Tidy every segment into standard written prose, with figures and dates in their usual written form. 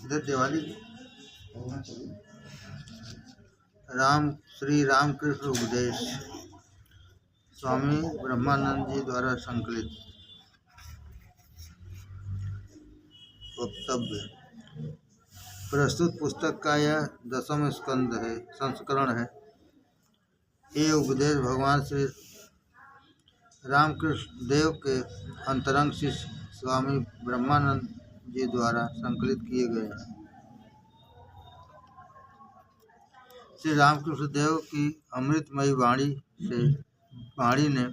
इधर दिवाली श्री रामकृष्ण उपदेश स्वामी ब्रह्मानंद जी द्वारा संकलित वक्तव्य। प्रस्तुत पुस्तक का यह 10वां संस्करण है। ये उपदेश भगवान श्री रामकृष्ण देव के अंतरंग शिष्य स्वामी ब्रह्मानंद जी द्वारा संकलित किए गए हैं। श्री रामकृष्ण देव की अमृतमयी वाणी ने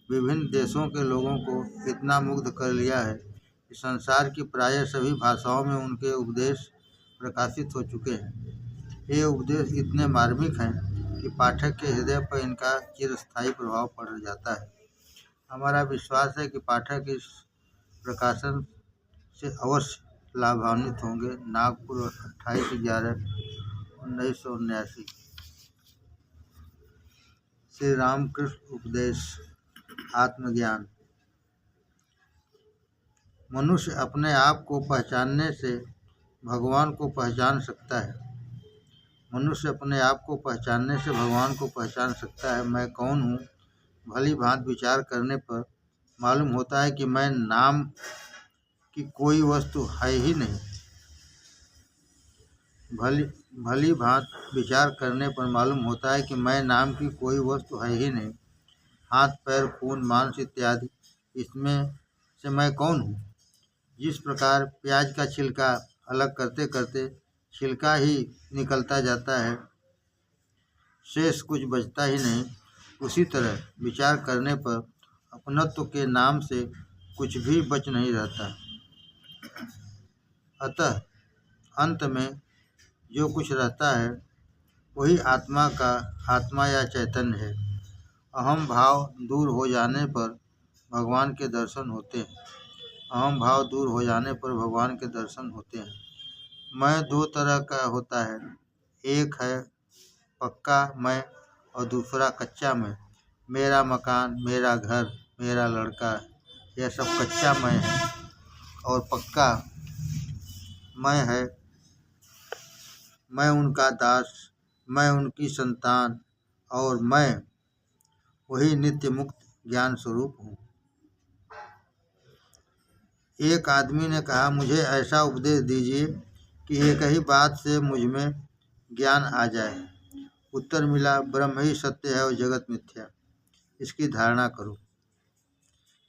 विभिन्न देशों के लोगों को इतना मुग्ध कर लिया है कि संसार की प्रायः सभी भाषाओं में उनके उपदेश प्रकाशित हो चुके हैं। ये उपदेश इतने मार्मिक हैं कि पाठक के हृदय पर इनका चिरस्थायी प्रभाव पड़ जाता है। हमारा विश्वास है कि पाठक इस प्रकाशन से अवश्य लाभान्वित होंगे। नागपुर 28/11/1979। श्री रामकृष्ण उपदेश आत्मज्ञान। मनुष्य अपने आप को पहचानने से भगवान को पहचान सकता है। मनुष्य अपने आप को पहचानने से भगवान को पहचान सकता है। मैं कौन हूँ? भली भांति विचार करने पर मालूम होता है कि मैं नाम की कोई वस्तु है ही नहीं। भली भांति विचार करने पर मालूम होता है कि मैं नाम की कोई वस्तु है ही नहीं। हाथ पैर खून मांस इत्यादि, इसमें से मैं कौन हूँ? जिस प्रकार प्याज का छिलका अलग करते करते छिलका ही निकलता जाता है, शेष कुछ बचता ही नहीं, उसी तरह विचार करने पर अपनत्व के नाम से कुछ भी बच नहीं रहता। अतः अंत में जो कुछ रहता है वही आत्मा या चैतन्य है। अहम भाव दूर हो जाने पर भगवान के दर्शन होते हैं। अहम भाव दूर हो जाने पर भगवान के दर्शन होते हैं। मैं दो तरह का होता है, एक है पक्का मैं और दूसरा कच्चा मैं। मेरा मकान, मेरा घर, मेरा लड़का, यह सब कच्चा मैं है। और पक्का मैं है, मैं उनका दास, मैं उनकी संतान और मैं वही नित्य मुक्त ज्ञान स्वरूप हूँ। एक आदमी ने कहा, मुझे ऐसा उपदेश दीजिए कि एक ही बात से मुझ में ज्ञान आ जाए। उत्तर मिला, ब्रह्म ही सत्य है और जगत मिथ्या, इसकी धारणा करो।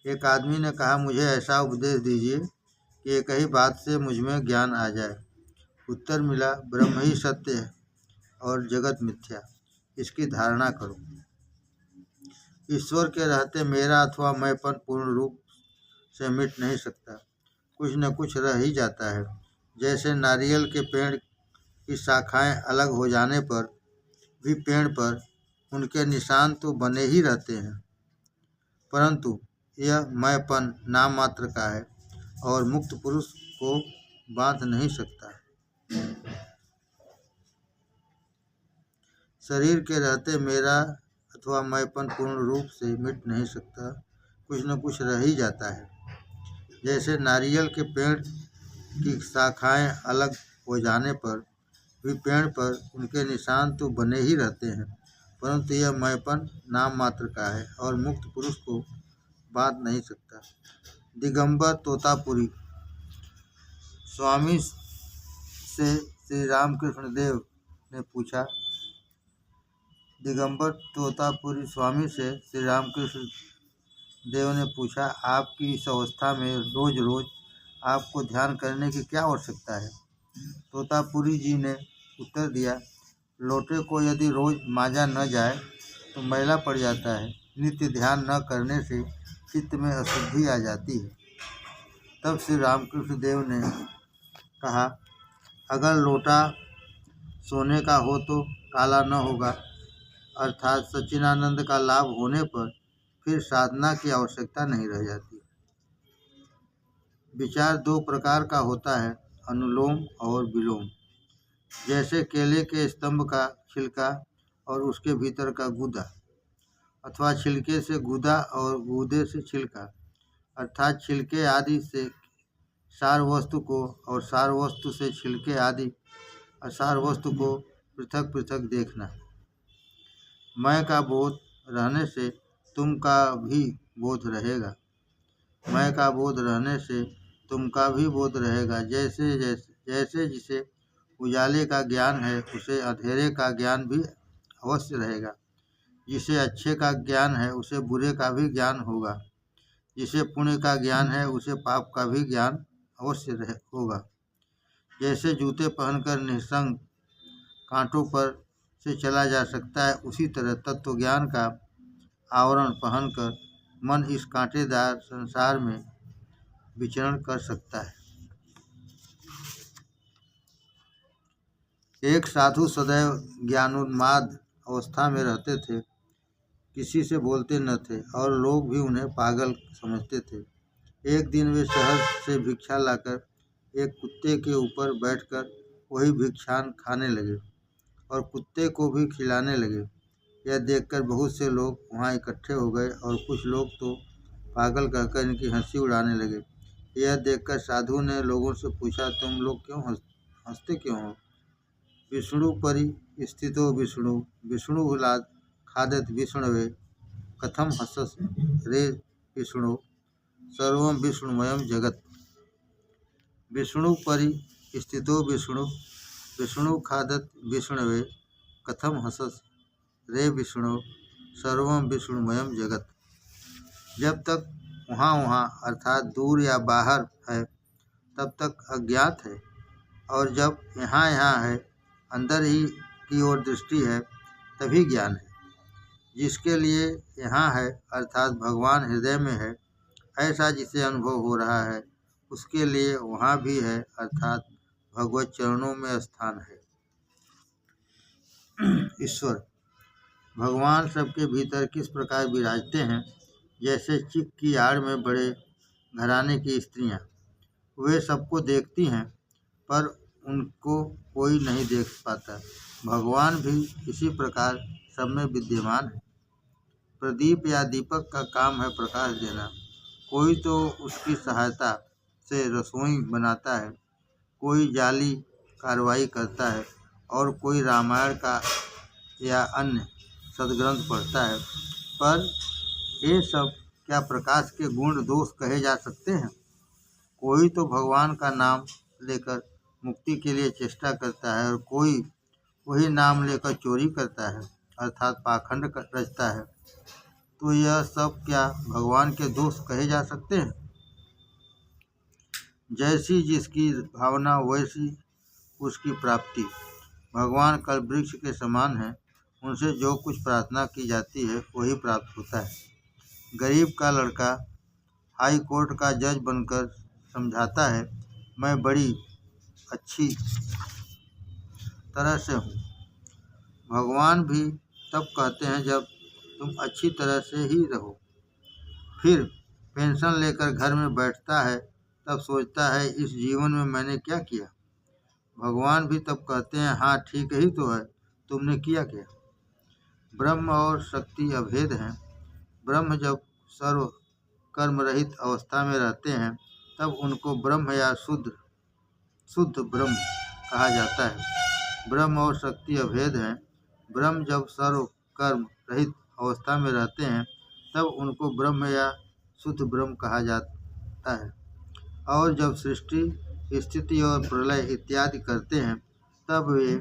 एक आदमी ने कहा, मुझे ऐसा उपदेश दीजिए कि एक ही बात से मुझ में ज्ञान आ जाए। उत्तर मिला, ब्रह्म ही सत्य है और जगत मिथ्या, इसकी धारणा करो। ईश्वर के रहते मेरा अथवा मैंपन पूर्ण रूप से मिट नहीं सकता, कुछ न कुछ रह ही जाता है। जैसे नारियल के पेड़ की शाखाएं अलग हो जाने पर भी पेड़ पर उनके निशान तो बने ही रहते हैं, परंतु यह मैंपन नाम मात्र का है और मुक्त पुरुष को बांध नहीं सकता। शरीर के रहते मेरा अथवा मैंपन पूर्ण रूप से मिट नहीं सकता, कुछ न कुछ रह ही जाता है। जैसे नारियल के पेड़ की शाखाएं अलग हो जाने पर भी पेड़ पर उनके निशान तो बने ही रहते हैं, परंतु यह मैंपन नाम मात्र का है और मुक्त पुरुष को बांध नहीं सकता। दिगंबर तोतापुरी। स्वामी से श्री रामकृष्ण देव ने पूछा। दिगंबर तोतापुरी स्वामी से श्री रामकृष्ण देव ने पूछा, आपकी इस अवस्था में रोज रोज आपको ध्यान करने की क्या आवश्यकता है? तोतापुरी जी ने उत्तर दिया, लोटे को यदि रोज मांजा न जाए तो मैला पड़ जाता है। नित्य ध्यान न करने से चित्त में अशुद्धि आ जाती है। तब श्री रामकृष्ण देव ने कहा, अगर लोटा सोने का हो तो काला न होगा, अर्थात सच्चिदानंद का लाभ होने पर फिर साधना की आवश्यकता नहीं रह जाती। विचार दो प्रकार का होता है, अनुलोम और विलोम। जैसे केले के स्तंभ का छिलका और उसके भीतर का गूदा, अथवा छिलके से गूदा और गूदे से छिलका, अर्थात छिलके आदि से सार वस्तु को और सार वस्तु से छिलके आदि असार वस्तु को पृथक पृथक देखना। मैं का बोध रहने से तुम का भी बोध रहेगा। मैं का बोध रहने से तुम का भी बोध रहेगा। जैसे जैसे जैसे जिसे उजाले का ज्ञान है उसे अंधेरे का ज्ञान भी अवश्य रहेगा। जिसे अच्छे का ज्ञान है उसे बुरे का भी ज्ञान होगा। जिसे पुण्य का ज्ञान है उसे पाप का भी ज्ञान अवश्य होगा। जैसे जूते पहनकर निसंग कांटों पर से चला जा सकता है, उसी तरह तत्व ज्ञान का आवरण पहनकर मन इस कांटेदार संसार में विचरण कर सकता है। एक साधु सदैव ज्ञानोन्माद अवस्था में रहते थे, किसी से बोलते न थे और लोग भी उन्हें पागल समझते थे। एक दिन वे शहर से भिक्षा लाकर एक कुत्ते के ऊपर बैठकर वही भिक्षान खाने लगे और कुत्ते को भी खिलाने लगे। यह देखकर बहुत से लोग वहाँ इकट्ठे हो गए और कुछ लोग तो पागल कहकर इनकी हंसी उड़ाने लगे। यह देखकर साधु ने लोगों से पूछा, तुम लोग क्यों हंसते क्यों हो? विष्णु परि स्थितो विष्णु विष्णुहुलाद खादत विष्णवे कथम हसस रे विष्णु सर्वं विष्णुमयं जगत। विष्णु परि स्थितो विष्णु विष्णु खादत विष्णवे कथम हसस रे विष्णु सर्वं विष्णुमयं जगत। जब तक वहाँ अर्थात दूर या बाहर है तब तक अज्ञात है, और जब यहाँ है अंदर ही की ओर दृष्टि है तभी ज्ञान है। जिसके लिए यहाँ है अर्थात भगवान हृदय में है, ऐसा जिसे अनुभव हो रहा है उसके लिए वहाँ भी है अर्थात भगवत चरणों में स्थान है। ईश्वर भगवान सबके भीतर किस प्रकार विराजते हैं, जैसे चिक की आड़ में बड़े घराने की स्त्रियाँ। वे सबको देखती हैं पर उनको कोई नहीं देख पाता। भगवान भी इसी प्रकार सब में विद्यमान है। प्रदीप या दीपक का काम है प्रकाश देना। कोई तो उसकी सहायता से रसोई बनाता है, कोई जाली कार्रवाई करता है और कोई रामायण का या अन्य सद्ग्रंथ पढ़ता है। पर ये सब क्या प्रकाश के गुण दोष कहे जा सकते हैं? कोई तो भगवान का नाम लेकर मुक्ति के लिए चेष्टा करता है और कोई वही नाम लेकर चोरी करता है अर्थात पाखंड रचता है। तो यह सब क्या भगवान के दोष कहे जा सकते हैं? जैसी जिसकी भावना वैसी उसकी प्राप्ति। भगवान कल वृक्ष के समान है, उनसे जो कुछ प्रार्थना की जाती है वही प्राप्त होता है। गरीब का लड़का हाई कोर्ट का जज बनकर समझाता है, मैं बड़ी अच्छी तरह से हूँ। भगवान भी तब कहते हैं जब तुम अच्छी तरह से ही रहो। फिर पेंशन लेकर घर में बैठता है तब सोचता है इस जीवन में मैंने क्या किया। भगवान भी तब कहते हैं हाँ ठीक ही तो है, तुमने किया क्या। ब्रह्म और शक्ति अभेद हैं। ब्रह्म जब सर्व कर्म रहित अवस्था में रहते हैं तब उनको ब्रह्म या शुद्ध ब्रह्म कहा जाता है। ब्रह्म और शक्ति अभेद हैं। ब्रह्म जब सर्व कर्म रहित अवस्था में रहते हैं तब उनको ब्रह्म या शुद्ध ब्रह्म कहा जाता है, और जब सृष्टि स्थिति और प्रलय इत्यादि करते हैं तब वे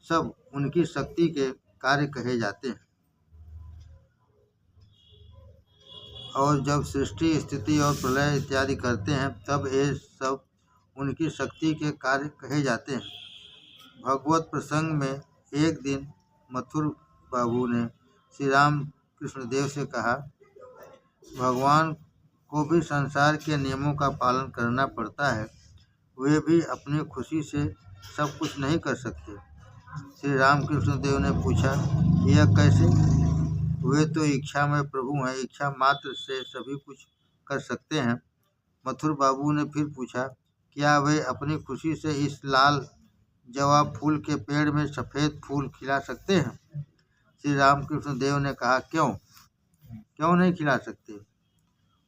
सब उनकी शक्ति के कार्य कहे जाते हैं। और जब सृष्टि स्थिति और प्रलय इत्यादि करते हैं तब ये सब उनकी शक्ति के कार्य कहे जाते हैं। भगवत प्रसंग में एक दिन मथुर बाबू ने श्री राम कृष्णदेव से कहा, भगवान को भी संसार के नियमों का पालन करना पड़ता है, वे भी अपनी खुशी से सब कुछ नहीं कर सकते। श्री राम कृष्णदेव ने पूछा, यह कैसे? वे तो इच्छा में प्रभु हैं, इच्छा मात्र से सभी कुछ कर सकते हैं। मथुर बाबू ने फिर पूछा, क्या वे अपनी खुशी से इस लाल जवाब फूल के पेड़ में सफ़ेद फूल खिला सकते हैं? श्री रामकृष्ण देव ने कहा, क्यों नहीं खिला सकते?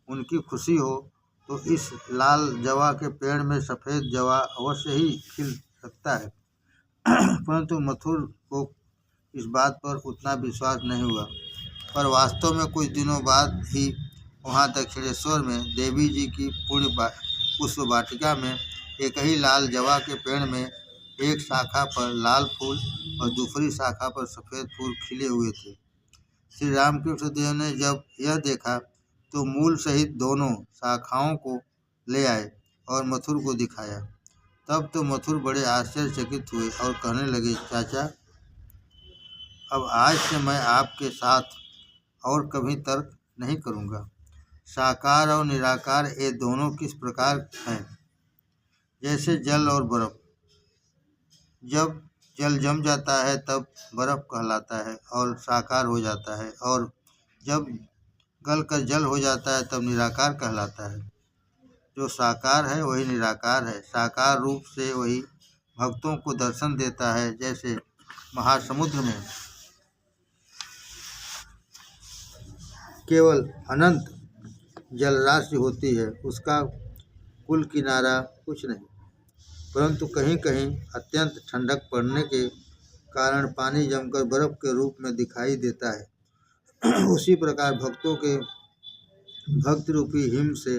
उनकी खुशी हो तो इस लाल जवा के पेड़ में सफ़ेद जवा अवश्य ही खिल सकता है। परंतु मथुर को इस बात पर उतना विश्वास नहीं हुआ। पर वास्तव में कुछ दिनों बाद ही वहाँ दक्षिणेश्वर में देवी जी की पुष्प वाटिका में एक ही लाल जवा के पेड़ में एक शाखा पर लाल फूल और दूसरी शाखा पर सफ़ेद फूल खिले हुए थे। श्री रामकृष्ण देव ने जब यह देखा तो मूल सहित दोनों शाखाओं को ले आए और मथुर को दिखाया। तब तो मथुर बड़े आश्चर्यचकित हुए और कहने लगे, चाचा, अब आज से मैं आपके साथ और कभी तर्क नहीं करूँगा। साकार और निराकार ये दोनों किस प्रकार हैं? जैसे जल और बर्फ। जब जल जम जाता है तब बर्फ कहलाता है और साकार हो जाता है, और जब गल कर जल हो जाता है तब निराकार कहलाता है। जो साकार है वही निराकार है। साकार रूप से वही भक्तों को दर्शन देता है। जैसे महासमुद्र में केवल अनंत जलराशि होती है, उसका कुल किनारा कुछ नहीं, परंतु कहीं कहीं अत्यंत ठंडक पड़ने के कारण पानी जमकर बर्फ के रूप में दिखाई देता है। उसी प्रकार भक्तों के भक्ति रूपी हिम से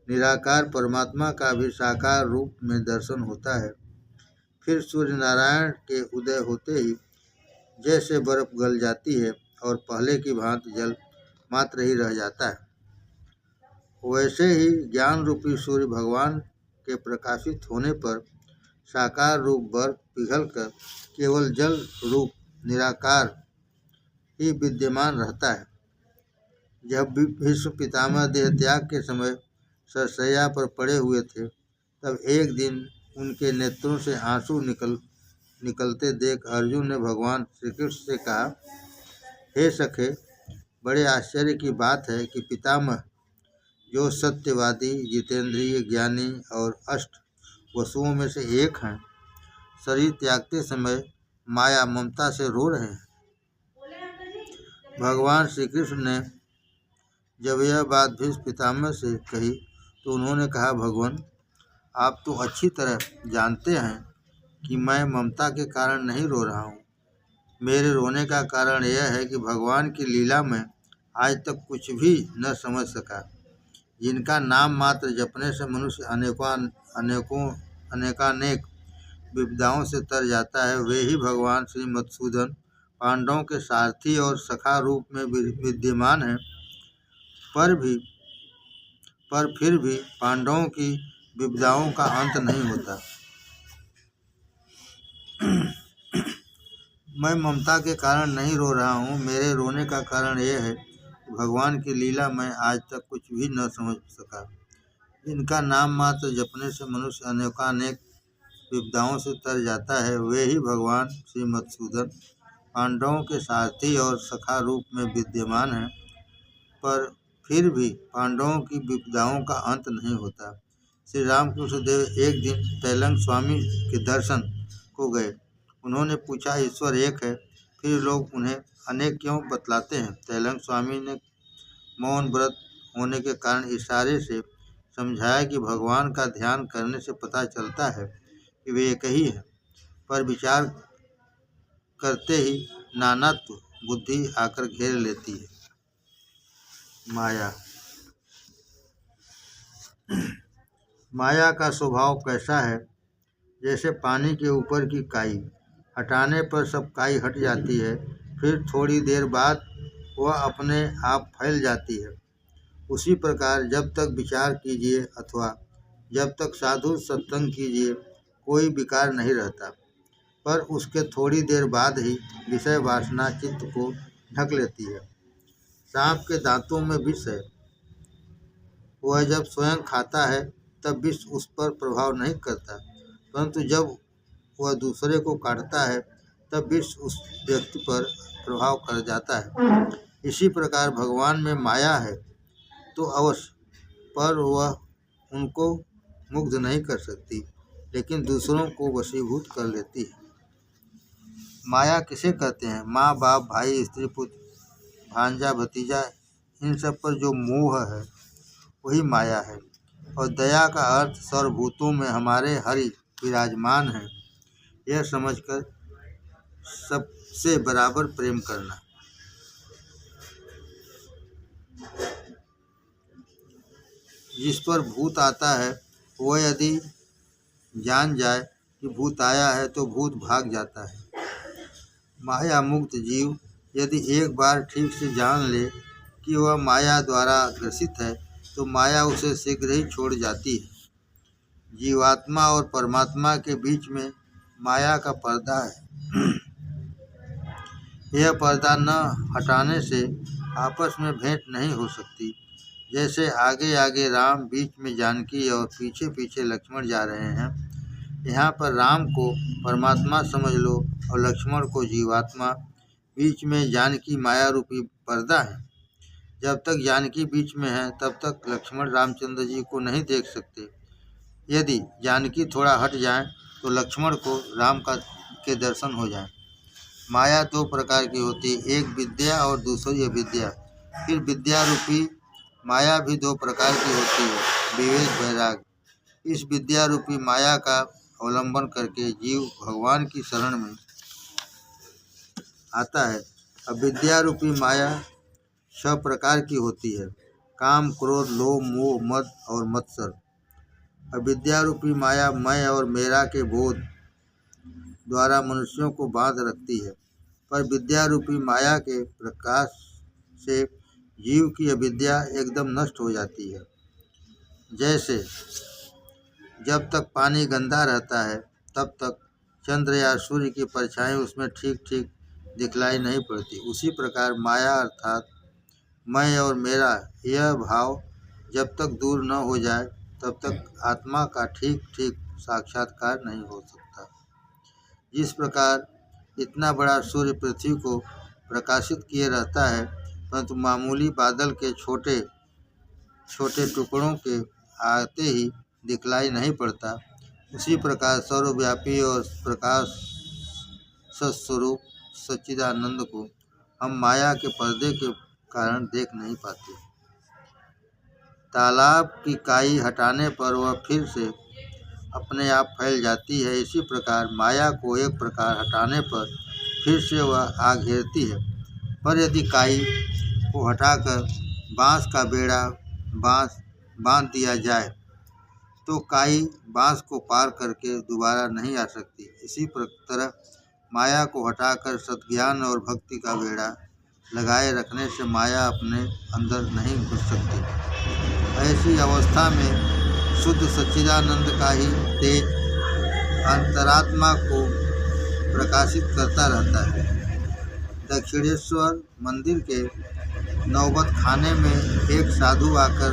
निराकार परमात्मा का भी साकार रूप में दर्शन होता है। फिर सूर्य नारायण के उदय होते ही जैसे बर्फ गल जाती है और पहले की भांति जल मात्र ही रह जाता है, वैसे ही ज्ञान रूपी सूर्य भगवान के प्रकाशित होने पर साकार रूप बर्फ पिघलकर केवल जल रूप निराकार ही विद्यमान रहता है। जब भीष्म पितामह देह त्याग के समय सरसैया पर पड़े हुए थे, तब एक दिन उनके नेत्रों से आंसू निकलते देख अर्जुन ने भगवान श्री कृष्ण से कहा, हे सखे, बड़े आश्चर्य की बात है कि पितामह, जो सत्यवादी, जितेंद्रिय, ज्ञानी और अष्ट वसुओं में से एक हैं, शरीर त्यागते समय माया ममता से रो रहे हैं। भगवान श्री कृष्ण ने जब यह बात भीष्म पितामह से कही तो उन्होंने कहा, भगवान, आप तो अच्छी तरह जानते हैं कि मैं ममता के कारण नहीं रो रहा हूँ। मेरे रोने का कारण यह है कि भगवान की लीला में आज तक कुछ भी न समझ सका। जिनका नाम मात्र जपने से मनुष्य अनेकानेक विपदाओं से तर जाता है, वे ही भगवान श्री मधुसूदन पांडवों के सारथी और सखा रूप में विद्यमान हैं। पर फिर भी पांडवों की विपदाओं का अंत नहीं होता। मैं ममता के कारण नहीं रो रहा हूँ। मेरे रोने का कारण यह है कि भगवान की लीला मैं आज तक कुछ भी न समझ सका। जिनका नाम मात्र जपने से मनुष्य अनेकानेक विपदाओं से तर जाता है, वे ही भगवान श्री मधुसूदन पांडवों के सारथी और सखा रूप में विद्यमान हैं। पर फिर भी पांडवों की विपदाओं का अंत नहीं होता। श्री रामकृष्ण देव एक दिन तैलंग स्वामी के दर्शन को गए। उन्होंने पूछा, ईश्वर एक है, फिर लोग उन्हें अनेक क्यों बतलाते हैं? तैलंग स्वामी ने मौन व्रत होने के कारण इशारे से समझाया कि भगवान का ध्यान करने से पता चलता है कि वे एक ही हैं, पर विचार करते ही नानात्व बुद्धि आकर घेर लेती है। माया का स्वभाव कैसा है? जैसे पानी के ऊपर की काई, हटाने पर सब काई हट जाती है, फिर थोड़ी देर बाद वह अपने आप फैल जाती है। उसी प्रकार जब तक विचार कीजिए अथवा जब तक साधु सत्संग कीजिए, कोई विकार नहीं रहता, पर उसके थोड़ी देर बाद ही विषय वासना चित्त को ढक लेती है। सांप के दांतों में विष है। वह जब स्वयं खाता है तब विष उस पर प्रभाव नहीं करता, परंतु जब वह दूसरे को काटता है तब विष उस व्यक्ति पर प्रभाव कर जाता है। इसी प्रकार भगवान में माया है तो अवश्य, पर वह उनको मुग्ध नहीं कर सकती, लेकिन दूसरों को वशीभूत कर लेती है। माया किसे कहते हैं? माँ बाप, भाई, स्त्री, पुत्र, भांजा, भतीजा, इन सब पर जो मोह है वही माया है। और दया का अर्थ सर्वभूतों में हमारे हरि विराजमान है, यह समझकर सबसे बराबर प्रेम करना। जिस पर भूत आता है वह यदि जान जाए कि भूत आया है तो भूत भाग जाता है। माया मुक्त जीव यदि एक बार ठीक से जान ले कि वह माया द्वारा ग्रसित है तो माया उसे शीघ्र ही छोड़ जाती है। जीवात्मा और परमात्मा के बीच में माया का पर्दा है। यह पर्दा न हटाने से आपस में भेंट नहीं हो सकती। जैसे आगे आगे राम, बीच में जानकी और पीछे पीछे लक्ष्मण जा रहे हैं। यहाँ पर राम को परमात्मा समझ लो और लक्ष्मण को जीवात्मा। बीच में जानकी माया रूपी पर्दा है। जब तक जानकी बीच में है तब तक लक्ष्मण रामचंद्र जी को नहीं देख सकते। यदि जानकी थोड़ा हट जाए तो लक्ष्मण को राम के दर्शन हो जाए। माया दो प्रकार की होती है, एक विद्या और दूसरी अविद्या। फिर विद्या रूपी माया भी दो प्रकार की होती है, विवेक वैराग्य। इस विद्या रूपी माया का अवलंबन करके जीव भगवान की शरण में आता है। अविद्या रूपी माया 6 प्रकार की होती है, काम, क्रोध, लोभ, मोह, मद और मत्सर। अविद्या रूपी माया मैं और मेरा के बोध द्वारा मनुष्यों को बांध रखती है, पर विद्या रूपी माया के प्रकाश से जीव की अविद्या एकदम नष्ट हो जाती है। जैसे जब तक पानी गंदा रहता है तब तक चंद्र या सूर्य की परछाई उसमें ठीक ठीक दिखलाई नहीं पड़ती, उसी प्रकार माया अर्थात मैं और मेरा यह भाव जब तक दूर न हो जाए तब तक आत्मा का ठीक ठीक साक्षात्कार नहीं हो सकता। जिस प्रकार इतना बड़ा सूर्य पृथ्वी को प्रकाशित किए रहता है परंतु मामूली बादल के छोटे छोटे टुकड़ों के आते ही दिखलाई नहीं पड़ता, उसी प्रकार सर्वव्यापी और प्रकाश सत्स्वरूप सच्चिदानंद को हम माया के पर्दे के कारण देख नहीं पाते। तालाब की काई हटाने पर वह फिर से अपने आप फैल जाती है, इसी प्रकार माया को एक प्रकार हटाने पर फिर से वह आ घेरती है। पर यदि काई को हटाकर बांस का बेड़ा बांध दिया जाए तो काई बांस को पार करके दोबारा नहीं आ सकती। इसी तरह माया को हटाकर सद्ज्ञान और भक्ति का बेड़ा लगाए रखने से माया अपने अंदर नहीं घुस सकती। ऐसी अवस्था में शुद्ध सच्चिदानंद का ही तेज अंतरात्मा को प्रकाशित करता रहता है। दक्षिणेश्वर मंदिर के नौबत खाने में एक साधु आकर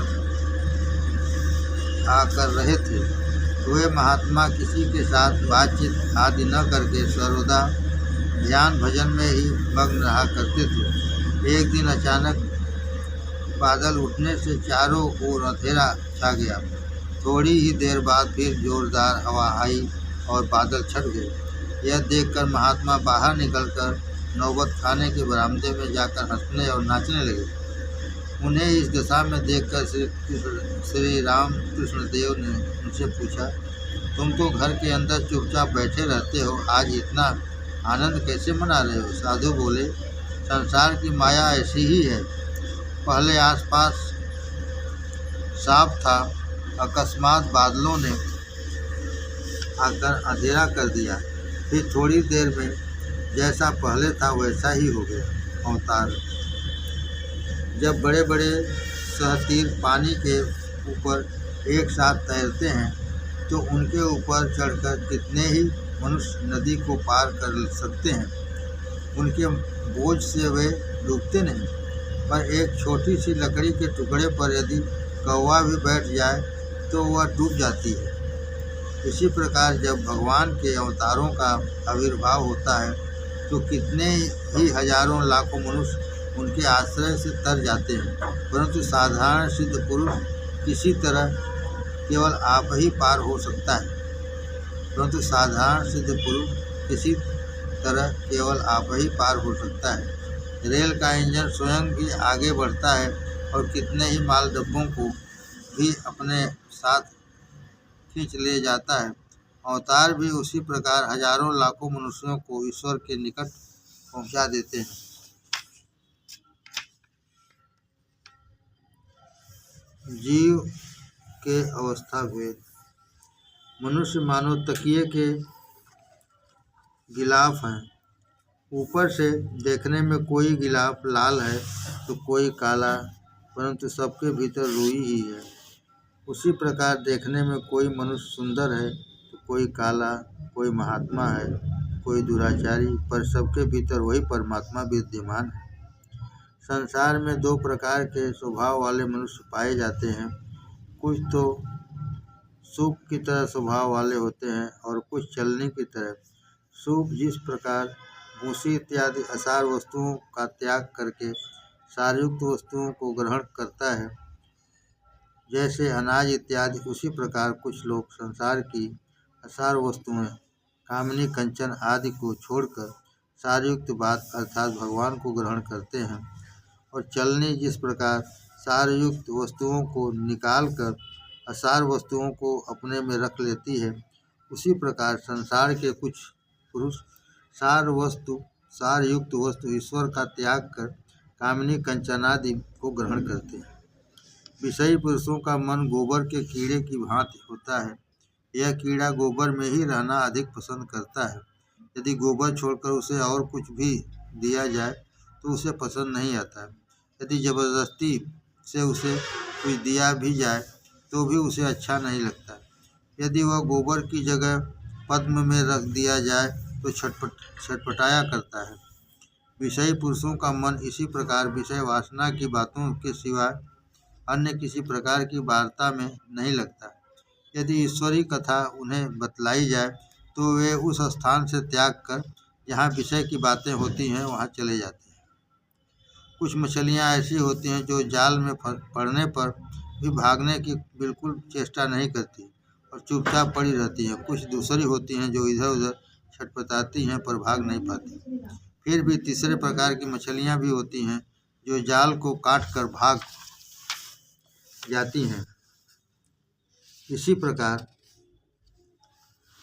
रहे थे। वे महात्मा किसी के साथ बातचीत आदि न करके सर्वदा ध्यान भजन में ही मग्न रहा करते थे। एक दिन अचानक बादल उठने से चारों ओर अंधेरा छा गया। थोड़ी ही देर बाद फिर जोरदार हवा आई और बादल छट गए। यह देखकर महात्मा बाहर निकलकर नौबत खाने के बरामदे में जाकर हंसने और नाचने लगे। उन्हें इस दशा में देखकर श्री राम कृष्ण देव ने उनसे पूछा, तुम तो घर के अंदर चुपचाप बैठे रहते हो, आज इतना आनंद कैसे मना रहे हो? साधु बोले, संसार की माया ऐसी ही है। पहले आसपास साफ था, अकस्मात बादलों ने आकर अंधेरा कर दिया, फिर थोड़ी देर में जैसा पहले था वैसा ही हो गया। अवतार जब बड़े बड़े सहतीर पानी के ऊपर एक साथ तैरते हैं तो उनके ऊपर चढ़कर कितने ही मनुष्य नदी को पार कर सकते हैं। उनके बोझ से वे डूबते नहीं, पर एक छोटी सी लकड़ी के टुकड़े पर यदि कौवा भी बैठ जाए तो वह डूब जाती है। इसी प्रकार जब भगवान के अवतारों का आविर्भाव होता है तो कितने ही हजारों लाखों मनुष्य उनके आश्रय से तर जाते हैं, परंतु साधारण सिद्ध पुरुष किसी तरह केवल आप ही पार हो सकता है। परंतु साधारण सिद्ध पुरुष किसी तरह केवल आप ही पार हो सकता है। रेल का इंजन स्वयं भी आगे बढ़ता है और कितने ही माल डब्बों को भी अपने साथ खींच ले जाता है। अवतार भी उसी प्रकार हजारों लाखों मनुष्यों को ईश्वर के निकट पहुंचा देते हैं। जीव के अवस्था भेद। मनुष्य मानो तकिए के गिलाफ हैं। ऊपर से देखने में कोई गिलाफ लाल है तो कोई काला, परंतु सबके भीतर रुई ही है। उसी प्रकार देखने में कोई मनुष्य सुंदर है तो कोई काला, कोई महात्मा है, कोई दुराचारी, पर सबके भीतर वही परमात्मा विद्यमान है। संसार में दो प्रकार के स्वभाव वाले मनुष्य पाए जाते हैं। कुछ तो सूप की तरह स्वभाव वाले होते हैं और कुछ चलनी की तरह। सूप जिस प्रकार भूसी इत्यादि असार वस्तुओं का त्याग करके सारयुक्त वस्तुओं को ग्रहण करता है, जैसे अनाज इत्यादि, उसी प्रकार कुछ लोग संसार की असार वस्तुएं कामनी कंचन आदि को छोड़कर सारयुक्त बात अर्थात भगवान को ग्रहण करते हैं। और चलनी जिस प्रकार सारयुक्त वस्तुओं को निकालकर असार वस्तुओं को अपने में रख लेती है, उसी प्रकार संसार के कुछ पुरुष सारयुक्त वस्तु ईश्वर का त्याग कर कामनी कंचनादि को ग्रहण करते हैं। विषयी पुरुषों का मन गोबर के कीड़े की भांति होता है। यह कीड़ा गोबर में ही रहना अधिक पसंद करता है। यदि गोबर छोड़कर उसे और कुछ भी दिया जाए तो उसे पसंद नहीं आता है। यदि जबरदस्ती से उसे कुछ दिया भी जाए तो भी उसे अच्छा नहीं लगता। यदि वह गोबर की जगह पद्म में रख दिया जाए तो छटपटाया करता है। विषयी पुरुषों का मन इसी प्रकार विषय वासना की बातों के सिवाय अन्य किसी प्रकार की वार्ता में नहीं लगता। यदि ईश्वरी कथा उन्हें बतलाई जाए तो वे उस स्थान से त्याग कर जहाँ विषय की बातें होती हैं वहाँ चले जाते हैं। कुछ मछलियाँ ऐसी होती हैं जो जाल में पड़ने पर भी भागने की बिल्कुल चेष्टा नहीं करती और चुपचाप पड़ी रहती हैं। कुछ दूसरी होती हैं जो इधर उधर छटपटाती हैं पर भाग नहीं पाती। फिर भी तीसरे प्रकार की मछलियाँ भी होती हैं जो जाल को काट कर भाग जाती हैं। इसी प्रकार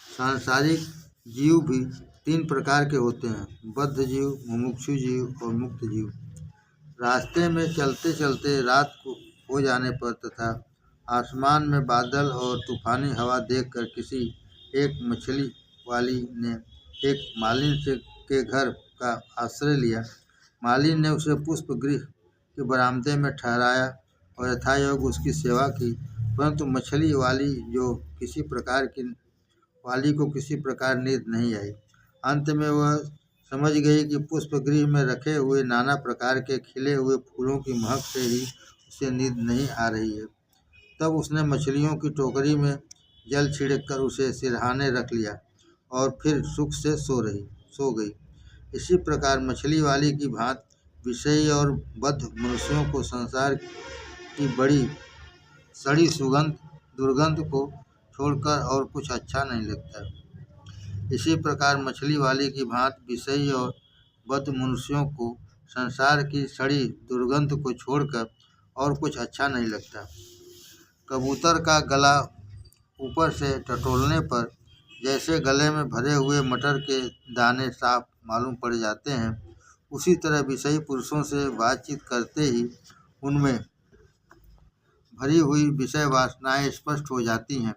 सांसारिक जीव भी तीन प्रकार के होते हैं: बद्ध जीव, मुमुक्षु जीव और मुक्त जीव। रास्ते में चलते चलते रात को हो जाने पर तथा आसमान में बादल और तूफानी हवा देखकर किसी एक मछली वाली ने एक मालिन के घर का आश्रय लिया। मालिन ने उसे पुष्प गृह के बरामदे में ठहराया और यथायोग उसकी सेवा की, परंतु मछली वाली को किसी प्रकार नींद नहीं आई। अंत में वह समझ गई कि पुष्प गृह में रखे हुए नाना प्रकार के खिले हुए फूलों की महक से ही उसे नींद नहीं आ रही है। तब उसने मछलियों की टोकरी में जल छिड़क कर उसे सिरहाने रख लिया और फिर सुख से सो गई। इसी प्रकार मछली वाली की भांति विषयी और बद्ध मनुष्यों को संसार की बड़ी सड़ी दुर्गंध को छोड़कर और कुछ अच्छा नहीं लगता। इसी प्रकार मछली वाली की भांति विषयी और बद्ध मनुष्यों को संसार की सड़ी दुर्गंध को छोड़कर और कुछ अच्छा नहीं लगता। कबूतर का गला ऊपर से टटोलने पर जैसे गले में भरे हुए मटर के दाने साफ मालूम पड़ जाते हैं, उसी तरह विषयी पुरुषों से बातचीत करते ही उनमें भरी हुई विषय वासनाएं स्पष्ट हो जाती हैं।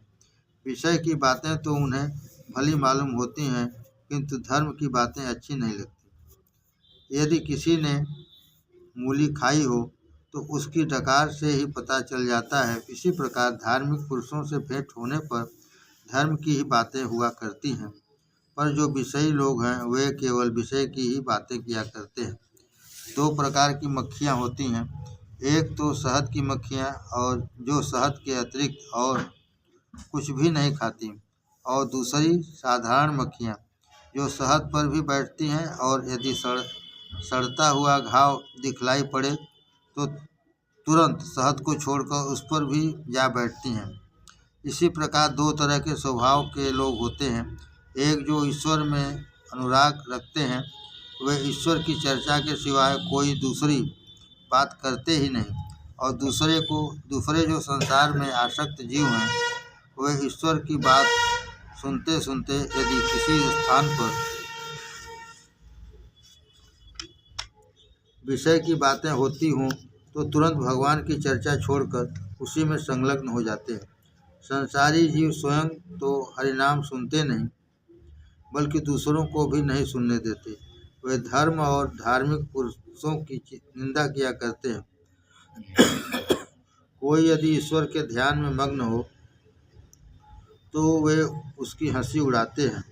विषय की बातें तो उन्हें भली मालूम होती हैं, किंतु धर्म की बातें अच्छी नहीं लगती। यदि किसी ने मूली खाई हो तो उसकी डकार से ही पता चल जाता है। इसी प्रकार धार्मिक पुरुषों से भेंट होने पर धर्म की ही बातें हुआ करती हैं, पर जो विषयी लोग हैं वे केवल विषय की ही बातें किया करते हैं। दो प्रकार की मक्खियाँ होती हैं, एक तो शहद की मक्खियाँ और जो शहद के अतिरिक्त और कुछ भी नहीं खाती, और दूसरी साधारण मक्खियाँ जो शहद पर भी बैठती हैं और यदि सड़ता हुआ घाव दिखलाई पड़े तो तुरंत शहद को छोड़कर उस पर भी जा बैठती हैं। इसी प्रकार दो तरह के स्वभाव के लोग होते हैं। एक जो ईश्वर में अनुराग रखते हैं, वे ईश्वर की चर्चा के सिवाय कोई दूसरी बात करते ही नहीं, और दूसरे जो संसार में आसक्त जीव हैं, वे ईश्वर की बात सुनते सुनते यदि किसी स्थान पर विषय की बातें होती हों तो तुरंत भगवान की चर्चा छोड़कर उसी में संलग्न हो जाते हैं। संसारी जीव स्वयं तो हरिनाम सुनते नहीं, बल्कि दूसरों को भी नहीं सुनने देते। वे धर्म और धार्मिक पुरुषों की निंदा किया करते हैं। कोई यदि ईश्वर के ध्यान में मग्न हो तो वे उसकी हंसी उड़ाते हैं।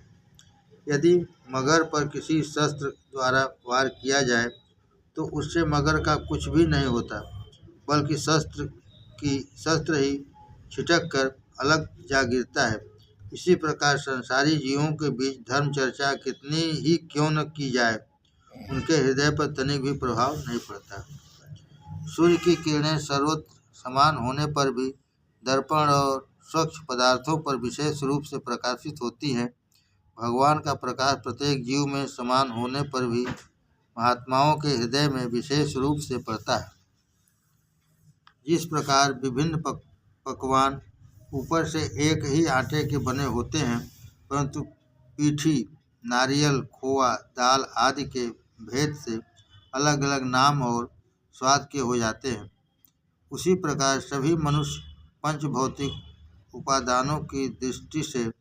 यदि मगर पर किसी शस्त्र द्वारा वार किया जाए तो उससे मगर का कुछ भी नहीं होता, बल्कि शस्त्र ही छिटक कर अलग जा गिरता है। इसी प्रकार संसारी जीवों के बीच धर्म चर्चा कितनी ही क्यों न की जाए, उनके हृदय पर तनिक भी प्रभाव नहीं पड़ता। सूर्य की किरणें सर्वत्र समान होने पर भी दर्पण और स्वच्छ पदार्थों पर विशेष रूप से प्रकाशित होती हैं। भगवान का प्रकाश प्रत्येक जीव में समान होने पर भी महात्माओं के हृदय में विशेष रूप से पड़ता है। जिस प्रकार विभिन्न पकवान ऊपर से एक ही आटे के बने होते हैं, परंतु पीठी, नारियल, खोआ, दाल आदि के भेद से अलग अलग नाम और स्वाद के हो जाते हैं, उसी प्रकार सभी मनुष्य पंचभौतिक उपादानों की दृष्टि से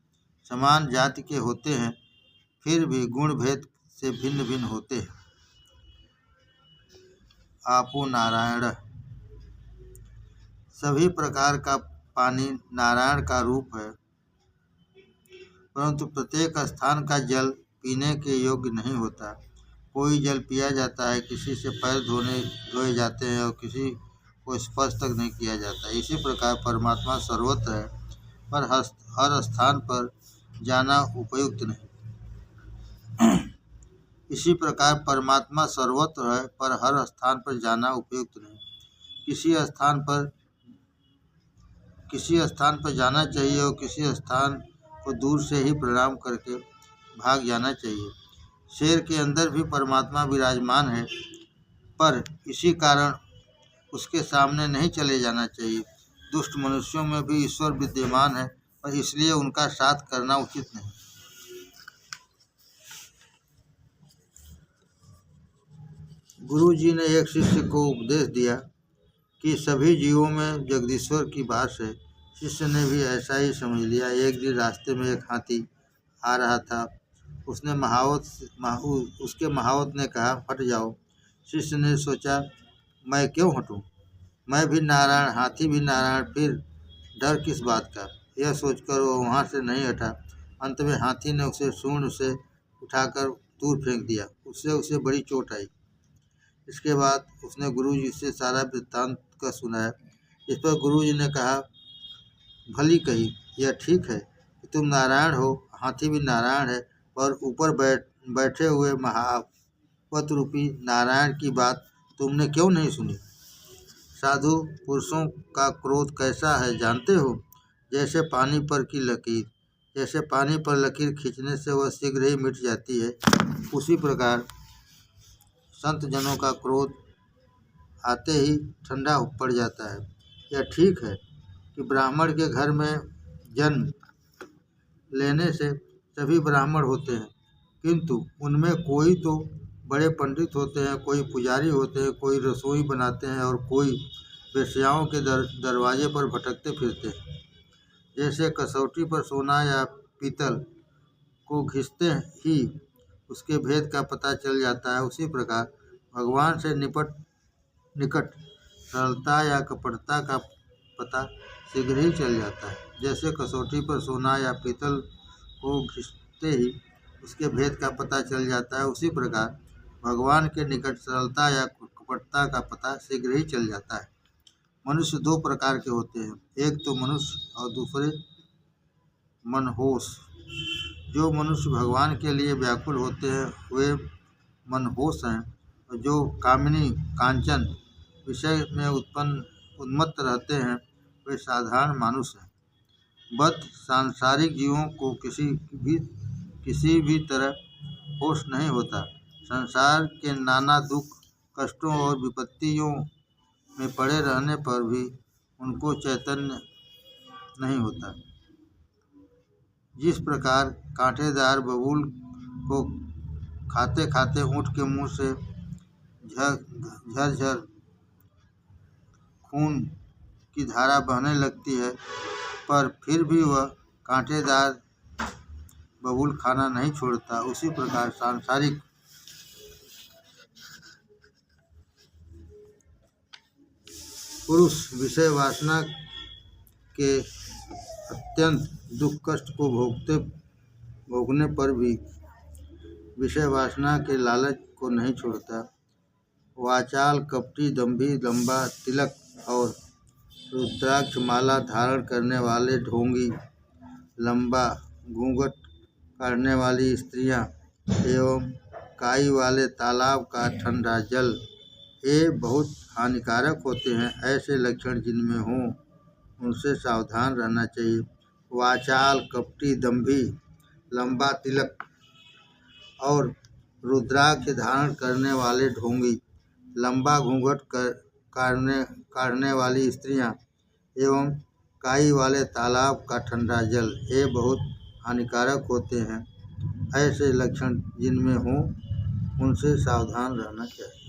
समान जाति के होते हैं, फिर भी गुण भेद से भिन्न भिन्न होते हैं। आपो नारायण। सभी प्रकार का पानी नारायण का रूप है, परंतु प्रत्येक स्थान का जल पीने के योग्य नहीं होता। कोई जल पिया जाता है, किसी से पैर धोए जाते हैं और किसी को स्पर्श तक नहीं किया जाता। इसी प्रकार परमात्मा सर्वत्र है, पर हर स्थान पर जाना उपयुक्त नहीं। इसी प्रकार परमात्मा सर्वत्र है, पर हर स्थान पर जाना उपयुक्त नहीं। किसी स्थान पर जाना चाहिए और किसी स्थान को दूर से ही प्रणाम करके भाग जाना चाहिए। शेर के अंदर भी परमात्मा विराजमान है, पर इसी कारण उसके सामने नहीं चले जाना चाहिए। दुष्ट मनुष्यों में भी ईश्वर विद्यमान है, पर इसलिए उनका साथ करना उचित नहीं। गुरु जी ने एक शिष्य को उपदेश दिया कि सभी जीवों में जगदीश्वर की बात है। शिष्य ने भी ऐसा ही समझ लिया। एक दिन रास्ते में एक हाथी आ रहा था। उसके महावत ने कहा, हट जाओ। शिष्य ने सोचा, मैं क्यों हटूं? मैं भी नारायण, हाथी भी नारायण, फिर डर किस बात का? यह सोचकर वो वहाँ से नहीं हटा। अंत में हाथी ने उसे सूंड से उठाकर दूर फेंक दिया। उससे उसे बड़ी चोट आई। इसके बाद उसने गुरु जी से सारा वृत्तांत का सुनाया। इस पर गुरु जी ने कहा, भली कही, यह ठीक है कि तुम नारायण हो, हाथी भी नारायण है, पर ऊपर बैठे हुए महावत रूपी नारायण की बात तुमने क्यों नहीं सुनी? साधु पुरुषों का क्रोध कैसा है जानते हो? जैसे पानी पर की लकीर। जैसे पानी पर लकीर खींचने से वह शीघ्र ही मिट जाती है, उसी प्रकार संत जनों का क्रोध आते ही ठंडा पड़ जाता है। यह ठीक है कि ब्राह्मण के घर में जन्म लेने से सभी ब्राह्मण होते हैं, किंतु उनमें कोई तो बड़े पंडित होते हैं, कोई पुजारी होते हैं, कोई रसोई बनाते हैं और कोई वेश्याओं के दरवाजे पर भटकते फिरते हैं। जैसे कसौटी पर सोना या पीतल को घिसते ही उसके भेद का पता चल जाता है, उसी प्रकार भगवान से निकट सरलता या कपटता का पता शीघ्र ही चल जाता है। जैसे कसौटी पर सोना या पीतल को घिसते ही उसके भेद का पता चल जाता है, उसी प्रकार भगवान के निकट सरलता या कपटता का पता शीघ्र ही चल जाता है। मनुष्य दो प्रकार के होते हैं, एक तो मनुष्य और दूसरे मनहोश। जो मनुष्य भगवान के लिए व्याकुल होते हैं वे मनहोश हैं, और जो कामिनी कांचन विषय में उन्मत्त रहते हैं वे साधारण मानुष हैं। बद्ध सांसारिक जीवों को किसी भी तरह होश नहीं होता। संसार के नाना दुख, कष्टों और विपत्तियों में पड़े रहने पर भी उनको चैतन्य नहीं होता। जिस प्रकार कांटेदार बबूल को खाते खाते ऊँट के मुंह से झरझर खून की धारा बहने लगती है, पर फिर भी वह कांटेदार बबूल खाना नहीं छोड़ता, उसी प्रकार सांसारिक पुरुष विषय वासना के अत्यंत दुख कष्ट को भोगने पर भी विषय वासना के लालच को नहीं छोड़ता। वाचाल, कपटी, दंभी, लंबा तिलक और रुद्राक्ष माला धारण करने वाले ढोंगी, लंबा घूंघट काटने वाली स्त्रियां एवं काई वाले तालाब का ठंडा जल, ये बहुत हानिकारक होते हैं। ऐसे लक्षण जिनमें हों उनसे सावधान रहना चाहिए। वाचाल, कपटी, दंभी, लंबा तिलक और रुद्राक्ष धारण करने वाले ढोंगी, लंबा घूंघट काटने वाली स्त्रियां एवं काई वाले तालाब का ठंडा जल, ये बहुत हानिकारक होते हैं। ऐसे लक्षण जिनमें हों उनसे सावधान रहना चाहिए।